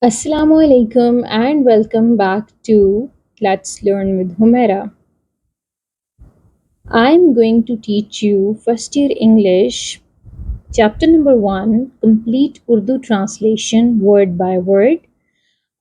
Assalamu alaikum and welcome back to Let's Learn with Humaira. I'm going to teach you first year English, chapter number 1, complete Urdu translation word by word.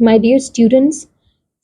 my dear students,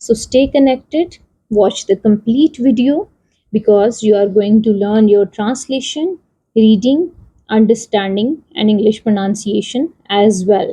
So stay connected, watch the complete video because you are going to learn your translation, reading, understanding and English pronunciation as well.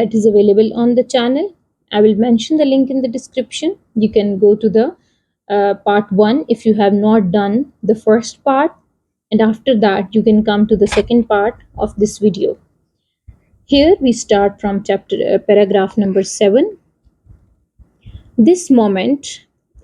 that is available on the channel. I will mention the link in the description. You can go to the part 1 if you have not done the first part, and after that you can come to the second part of this video. Here we start from paragraph number 7. This moment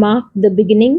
mark the beginning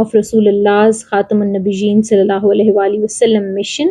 of Rasulullah's Khatamun Nabiyyin sallallahu alaihi wasallam mission.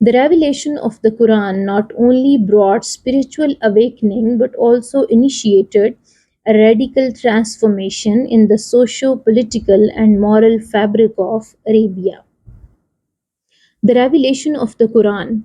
The revelation of the Quran not only brought spiritual awakening but also initiated a radical transformation in the socio-political and moral fabric of Arabia. The revelation of the Quran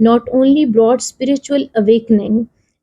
not only brought spiritual awakening,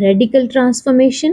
radical transformation,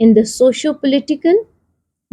in the socio-political,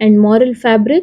and moral fabric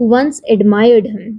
who once admired him,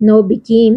now became,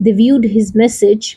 they viewed his message,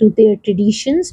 to their traditions,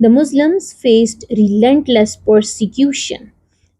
The Muslims faced relentless persecution.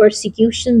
persecution,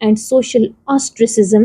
and social ostracism,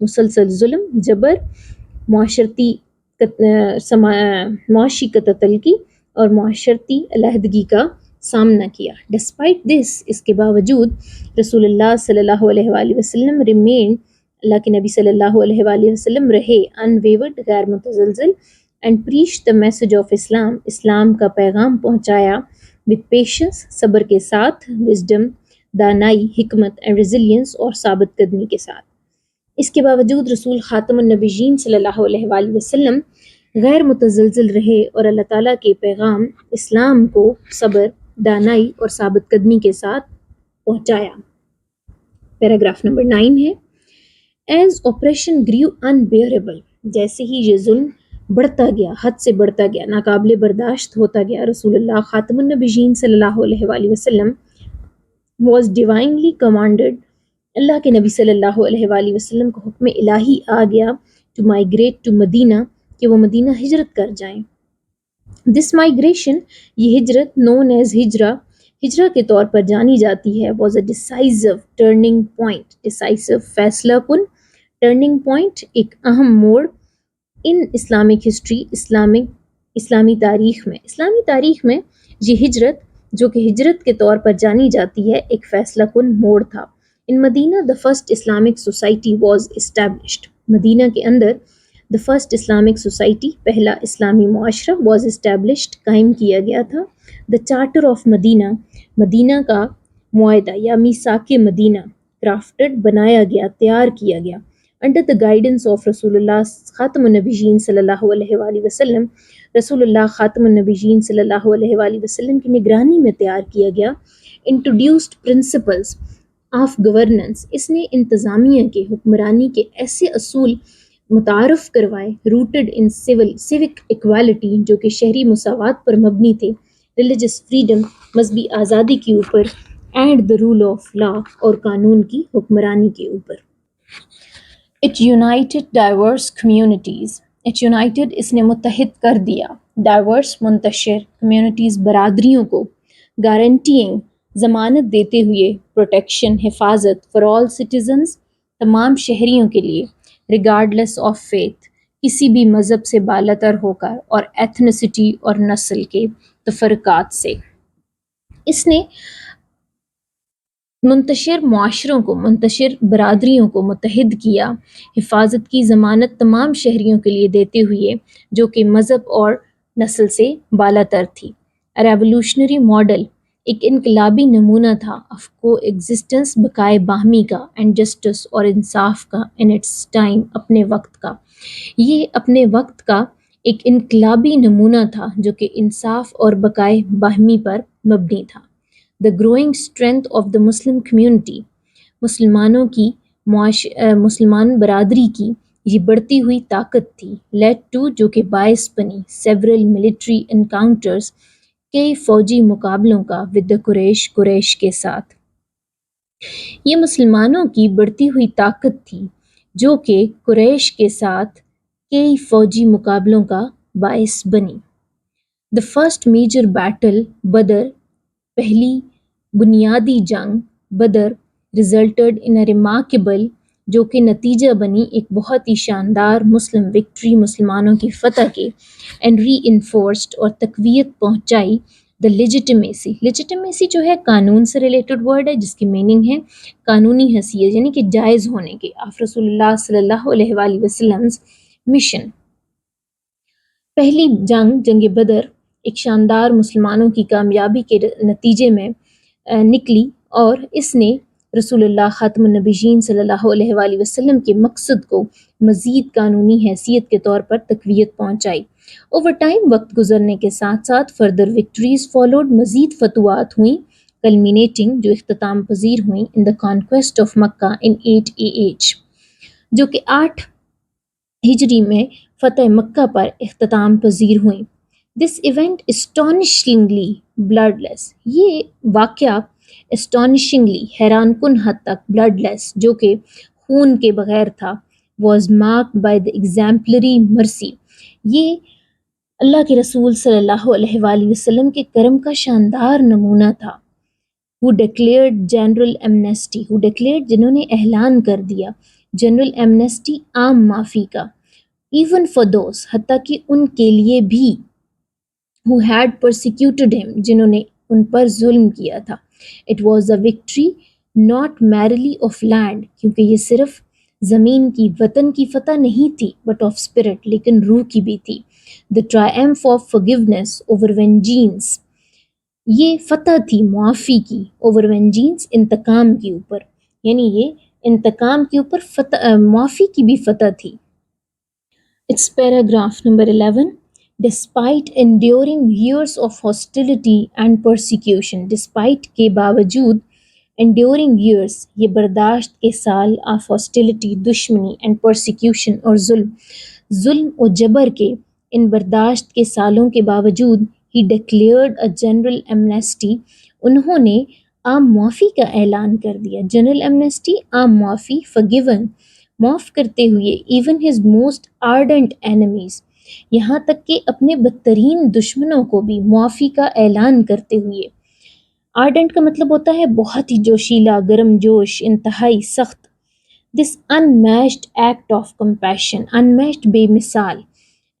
مسلسل ظلم، جبر، معاشرتی معاشی قطع کی اور معاشرتی علیحدگی کا سامنا کیا۔ ڈسپائٹ دس، اس کے باوجود رسول اللہ صلی اللہ علیہ وآلہ وسلم ریمین، اللہ کے نبی صلی اللہ علیہ وآلہ وسلم رہے انویورڈ، غیر متزلزل، and preach the message of Islam, اسلام کا پیغام پہنچایا، وتھ پیشنس، صبر کے ساتھ، وزڈم، دانائی، حکمت، اینڈ ریزیلینس، اور ثابت قدمی کے ساتھ۔ اس کے باوجود رسول خاتم النبیین صلی اللہ علیہ وآلہ وسلم غیر متزلزل رہے اور اللہ تعالیٰ کے پیغام اسلام کو صبر، دانائی اور ثابت قدمی کے ساتھ پہنچایا۔ پیراگراف نمبر 9 ہے، ایز oppression grew unbearable، جیسے ہی یہ ظلم بڑھتا گیا، حد سے بڑھتا گیا، ناقابل برداشت ہوتا گیا، رسول اللہ خاتم النبیین صلی اللہ علیہ وآلہ وسلم was divinely commanded، اللہ کے نبی صلی اللہ علیہ وآلہ وسلم کو حکم الہی آ گیا to migrate to مدینہ، کہ وہ مدینہ ہجرت کر جائیں۔ This migration، یہ ہجرت known as ہجرہ کے طور پر جانی جاتی ہے، was a decisive turning point، decisive فیصلہ کن، turning point ایک اہم موڑ، in Islamic history، اسلامی تاریخ میں یہ ہجرت جو کہ ہجرت کے طور پر جانی جاتی ہے ایک فیصلہ کن موڑ تھا۔ In Medina the first Islamic society was established، مدینہ کے اندر the first Islamic society، پہلا اسلامی معاشرہ was established، قائم کیا گیا تھا۔ The Charter of مدینہ، مدینہ کا معاہدہ یا میثاق مدینہ، crafted، بنایا گیا، تیار کیا گیا، under the guidance of رسول اللہ خاتم النبیین صلی اللہ علیہ وآلہ وسلم، رسول اللہ خاتم النبیین صلی اللہ علیہ وآلہ وسلم کی نگرانی میں تیار کیا گیا۔ introduced principles of governance، اس نے انتظامیہ کے، حکمرانی کے ایسے اصول متعارف کروائے، روٹڈ ان سیوک ایکوالٹی، جو کہ شہری مساوات پر مبنی تھے، ریلیجس فریڈم، مذہبی آزادی کے اوپر، and the rule of law, اور قانون کی حکمرانی کے اوپر۔ It united diverse communities, it united, اس نے متحد کر دیا، ڈائیورس، منتشر، کمیونٹیز، برادریوں کو، گارنٹیئنگ، ضمانت دیتے ہوئے، پروٹیکشن، حفاظت، فار آل سٹیزنز، تمام شہریوں کے لیے، ریگارڈلیس آف فیتھ، کسی بھی مذہب سے بالاتر ہو کر، اور ایتھنیسٹی اور نسل کے تفرقات سے۔ اس نے منتشر معاشروں کو، منتشر برادریوں کو متحد کیا، حفاظت کی ضمانت تمام شہریوں کے لیے دیتے ہوئے جو کہ مذہب اور نسل سے بالاتر تھی۔ ریولوشنری ماڈل، ایک انقلابی نمونہ تھا، آف کو ایگزسٹنس، بقائے باہمی کا، اینڈ جسٹس، اور انصاف کا، ان اٹس ٹائم، اپنے وقت کا۔ یہ اپنے وقت کا ایک انقلابی نمونہ تھا جو کہ انصاف اور بقائے باہمی پر مبنی تھا۔ The growing strength of the Muslim community، مسلمان برادری کی یہ بڑھتی ہوئی طاقت تھی، led to، جو کہ باعث بنی، several military encounters، کئی فوجی مقابلوں کا، with the قریش کے ساتھ۔ یہ مسلمانوں کی بڑھتی ہوئی طاقت تھی جو کہ قریش کے ساتھ کئی فوجی مقابلوں کا باعث بنی۔ The first major battle، بدر، پہلی بنیادی جنگ بدر، resulted in a remarkable، جو کہ نتیجہ بنی ایک بہت ہی شاندار مسلم وکٹری، مسلمانوں کی فتح کے، and reinforced، اور تقویت پہنچائی، the legitimacy، legitimacy جو ہے قانون سے ریلیٹڈ ورڈ ہے جس کی میننگ ہے قانونی حیثیت، یعنی کہ جائز ہونے کے، آف رسول اللہ صلی اللہ علیہ وآلہ وسلم مشن۔ پہلی جنگ بدر ایک شاندار مسلمانوں کی کامیابی کے نتیجے میں نکلی، اور اس نے رسول اللہ خاتم النبیین صلی اللہ علیہ وآلہ وسلم کے مقصد کو مزید قانونی حیثیت کے طور پر تقویت پہنچائی۔ اوور ٹائم، وقت گزرنے کے ساتھ ساتھ فردر وکٹریز فالوڈ، مزید فتوحات ہوئیں، کلمینیٹنگ، جو اختتام پذیر ہوئیں، in the conquest of Mecca in 8 AH، جو کہ 8 ہجری میں فتح مکہ پر اختتام پذیر ہوئیں۔ دس ایونٹ اسٹانشنگلی بلڈ لیس، یہ واقعہ اسٹانشنگلی، حیران کن حد تک، بلڈ لیس، جو کہ خون کے بغیر تھا، was marked by the exemplary مرسی، یہ اللہ کے رسول صلی اللہ علیہ وآلہ وسلم کے کرم کا شاندار نمونہ تھا۔ who declared general amnesty، who declared، جنہوں نے اعلان کر دیا جنرل ایمنسٹی عام معافی کا، ایون فار دوز، حتیٰ کہ ان کے لیے بھی who had persecuted him، جنہوں نے ان پر ظلم کیا تھا۔ It was a victory not merely of land، کیونکہ یہ صرف زمین کی، وطن کی فتح نہیں تھی، but of spirit، لیکن روح کی بھی تھی۔ The triumph of forgiveness over vengeance، یہ فتح تھی معافی کی، over vengeance، انتقام کے اوپر، یعنی یہ انتقام کے اوپر فتح، معافی کی بھی فتح تھی۔ It's paragraph number 11. Despite enduring years of hostility and persecution، despite کے باوجود، enduring years، یہ برداشت کے سال of hostility، دشمنی، and persecution، اور ظلم و جبر کے، ان برداشت کے سالوں کے باوجود، he declared a general amnesty، انہوں نے عام معافی کا اعلان کر دیا۔ جنرل ایمنسٹی، عام معافی، forgiven، معاف کرتے ہوئے، even his most ardent enemies، یہاں تک کہ اپنے بدترین دشمنوں کو بھی معافی کا اعلان کرتے ہوئے۔ ارڈنٹ کا مطلب ہوتا ہے بہت ہی جوشیلا، گرم جوش، انتہائی سخت۔ دس unmatched act of compassion، unmatched بے مثال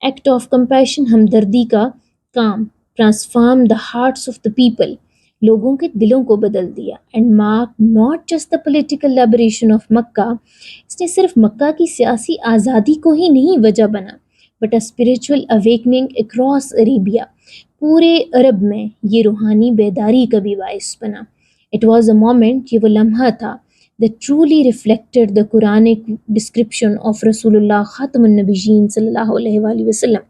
ایکٹ آف compassion، ہمدردی کا کام، transform the hearts of the people، لوگوں کے دلوں کو بدل دیا، and mark not just the political liberation of مکہ، اس نے صرف مکہ کی سیاسی آزادی کو ہی نہیں وجہ بنا، but a spiritual awakening across Arabia، پورے عرب میں یہ روحانی بیداری کا بھی باعث بنا۔ It was a moment، یہ وہ لمحہ تھا that truly reflected the Quranic description of رسول اللہ خاتم النبیین صلی اللہ علیہ وآلہ وسلم،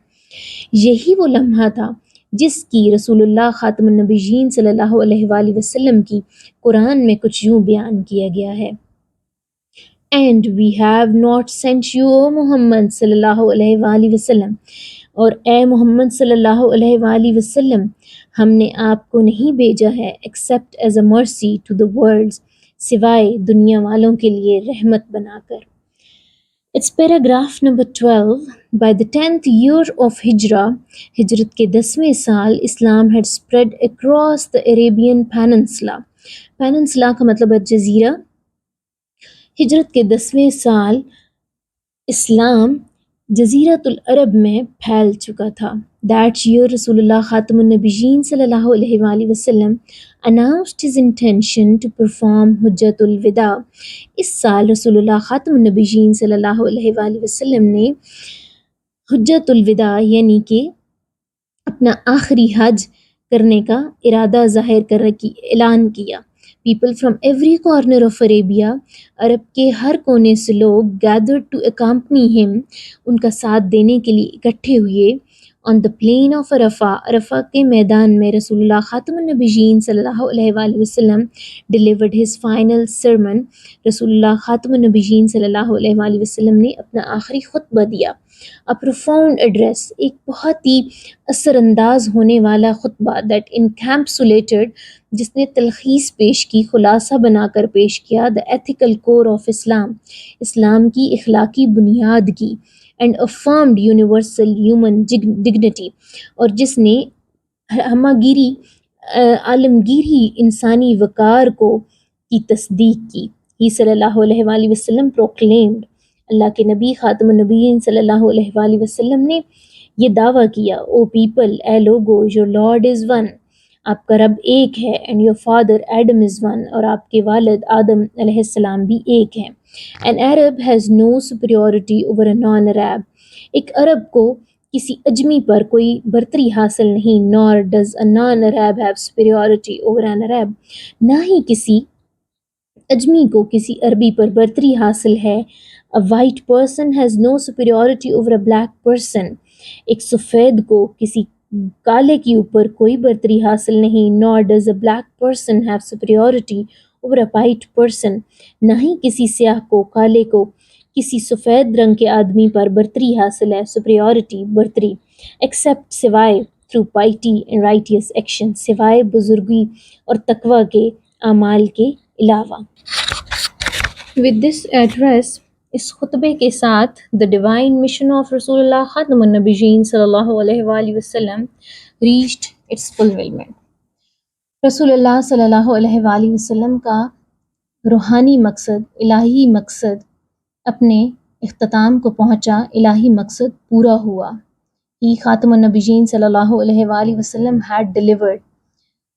یہی وہ لمحہ تھا جس کی رسول اللہ خاتم النبیین صلی اللہ علیہ وآلہ وسلم کی قرآن میں کچھ یوں بیان کیا گیا ہے۔ And we have not sent you، O محمد صلی اللہ علیہ وآلہ وسلم، اور اے محمد صلی اللہ علیہ وآلہ وسلم، ہم نے آپ کو نہیں بھیجا ہے except as a mercy to the worlds، سوائے دنیا والوں کے لیے رحمت بنا کر۔ It's paragraph number 12. By the 10th year of Hijrah، ہجرت کے 10ویں سال، اسلام had spread across the Arabian Peninsula، پیننسلا کا مطلب ہے جزیرہ۔ ہجرت کے 10ویں سال اسلام جزیرۃ العرب میں پھیل چکا تھا۔ That year رسول اللہ خاتم النبیین صلی اللہ علیہ وآلہ وسلم announced his intention to perform حجۃ الوداع، اس سال رسول اللہ خاتم النبیین صلی اللہ علیہ وآلہ وسلم نے حجۃ الوداع یعنی کہ اپنا آخری حج کرنے کا ارادہ ظاہر کر کی اعلان کیا۔ People from every corner of Arabia، عرب کے ہر کونے سے لوگ gathered to accompany him، ان کا ساتھ دینے کے لیے اکٹھے ہوئے۔ On the plain of عرفہ، عرفہ کے میدان میں رسول اللہ خاتم النبیین صلی اللہ علیہ وآلہ وسلم delivered his final sermon، رسول اللہ خاتم النبیین صلی اللہ علیہ وآلہ وسلم نے اپنا آخری خطبہ دیا۔ A profound address، ایک بہت ہی اثر انداز ہونے والا خطبہ that encapsulated، جس نے تلخیص پیش کی، خلاصہ بنا کر پیش کیا the ethical core of Islam، اسلام کی اخلاقی بنیاد کی، and affirmed universal human dignity، اور جس نے ہماگیری، عالمگیری انسانی وقار کو کی تصدیق کی۔ ہی صلی اللہ علیہ وآلہ وسلم proclaimed، اللہ کے نبی خاتم النبیین صلی اللہ علیہ وآلہ وسلم نے یہ دعویٰ کیا، او پیپل، اے لوگو، your Lord is one، آپ کا رب ایک ہے، and your father Adam is one، اور آپ کے والد آدم علیہ السلام بھی ایک ہیں۔ An Arab has no superiority over a non-Arab، ایک عرب کو کسی اجمی پر کوئی برتری حاصل نہیں، nor does a non-Arab have superiority over an Arab، نہ ہی کسی اجمی کو کسی عربی پر برتری حاصل ہے۔ A white person has no superiority over a black person، ایک سفید کو کسی کالے کے اوپر کوئی برتری حاصل نہیں، nor does a black person have superiority over a white person، نہ ہی کسی سیاہ کو، کالے کو کسی سفید رنگ کے آدمی پر برتری حاصل ہے، superiority، برتری، except، سوائے، through piety and righteous action، سوائے بزرگی اور تقوی کے اعمال کے علاوہ۔ With this address، اس خطبے کے ساتھ the divine mission of رسول اللہ خاتم النبیین صلی اللہ علیہ وآلہ وسلم reached its fulfillment، رسول اللہ صلی اللہ علیہ وآلہ وسلم کا روحانی مقصد، الہی مقصد اپنے اختتام کو پہنچا، الہی مقصد پورا ہوا. He خاتم النبیین صلی اللہ علیہ وآلہ وسلم had delivered.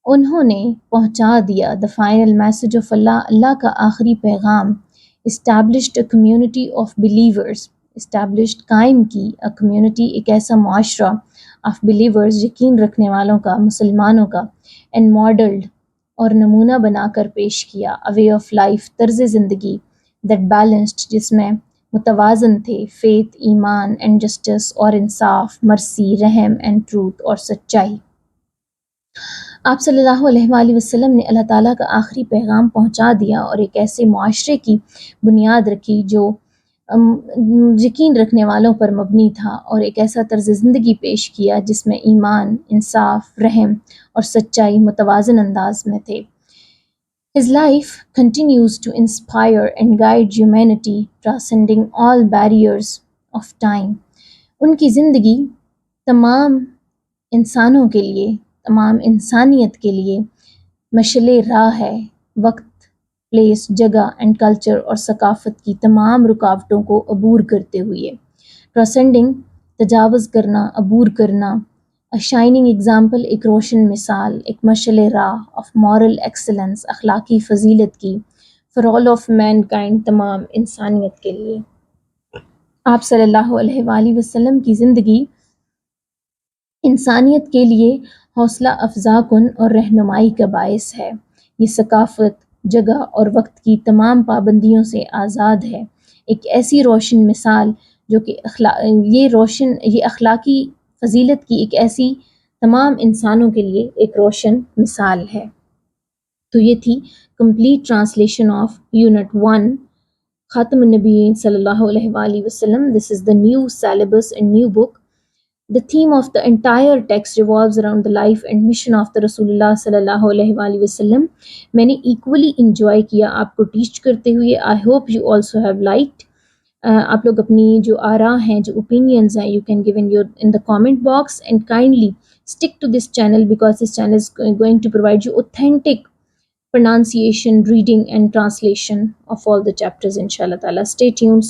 انہوں نے پہنچا دیا the final message of Allah، اللہ کا آخری پیغام. Established a community of believers. Established قائم کی a community ایک ایسا معاشرہ of believers یقین رکھنے والوں کا، مسلمانوں کا. And modeled اور نمونہ بنا کر پیش کیا a way of life طرز زندگی that balanced جس میں متوازن تھے faith ایمان and justice اور انصاف mercy رحم and truth اور سچائی. آپ صلی اللہ علیہ وآلہ وسلم نے اللہ تعالیٰ کا آخری پیغام پہنچا دیا اور ایک ایسے معاشرے کی بنیاد رکھی جو یقین رکھنے والوں پر مبنی تھا، اور ایک ایسا طرز زندگی پیش کیا جس میں ایمان، انصاف، رحم اور سچائی متوازن انداز میں تھے. His life continues to inspire and guide humanity, transcending all barriers of time. ان کی زندگی تمام انسانوں کے لیے، تمام انسانیت کے لیے مشعل راہ ہے، وقت، پلیس، جگہ اینڈ کلچر اور ثقافت کی تمام رکاوٹوں کو عبور کرتے ہوئے. ٹرانسینڈنگ تجاوز کرنا، عبور کرنا. A shining example ایک روشن مثال، ایک مشعل راہ of moral excellence اخلاقی فضیلت کی for all of mankind تمام انسانیت کے لیے. آپ صلی اللہ علیہ وآلہ وسلم کی زندگی انسانیت کے لیے حوصلہ افزا کن اور رہنمائی کا باعث ہے. یہ ثقافت، جگہ اور وقت کی تمام پابندیوں سے آزاد ہے. ایک ایسی روشن مثال جو کہ یہ اخلاقی فضیلت کی ایک ایسی تمام انسانوں کے لیے ایک روشن مثال ہے. تو یہ تھی کمپلیٹ ٹرانسلیشن آف یونٹ 1 خاتم النبیین صلی اللہ علیہ وآلہ وسلم. This is the new syllabus and new book. The theme of the entire text revolves around the life and mission of the Rasulullah صلی اللہ علیہ وآلہ وسلم. میں نے equally enjoy کیا آپ کو ٹیچ کرتے ہوئے. I hope you also have liked. آپ لوگ اپنی جو آراء ہیں، جو opinions ہیں، you can give in the comment box, and kindly stick to this channel because this channel is going to provide you authentic pronunciation, reading and translation of all the chapters inshallah ta'ala. Stay tuned.